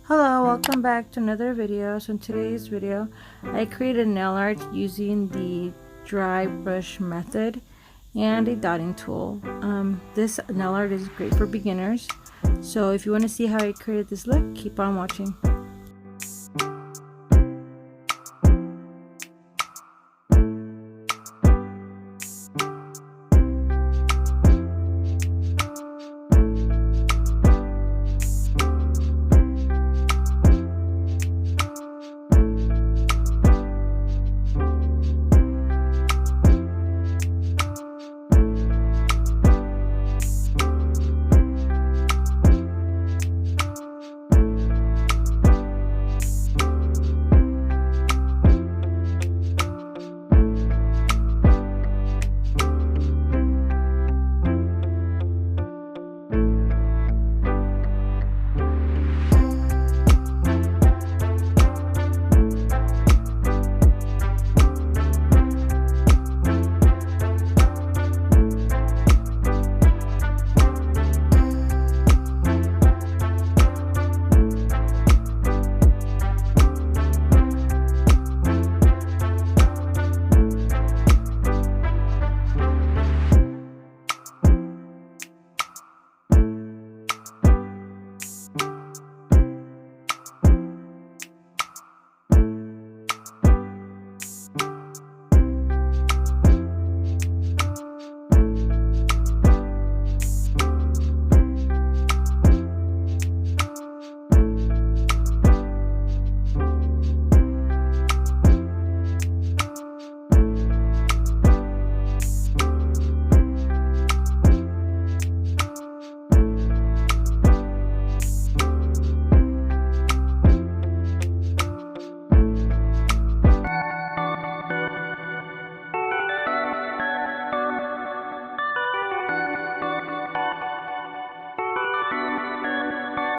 Hello, welcome back to another video. So in today's video, I created nail art using the dry brush method and a dotting tool. This nail art is great for beginners. So if you want to see how I created this look, keep on watching.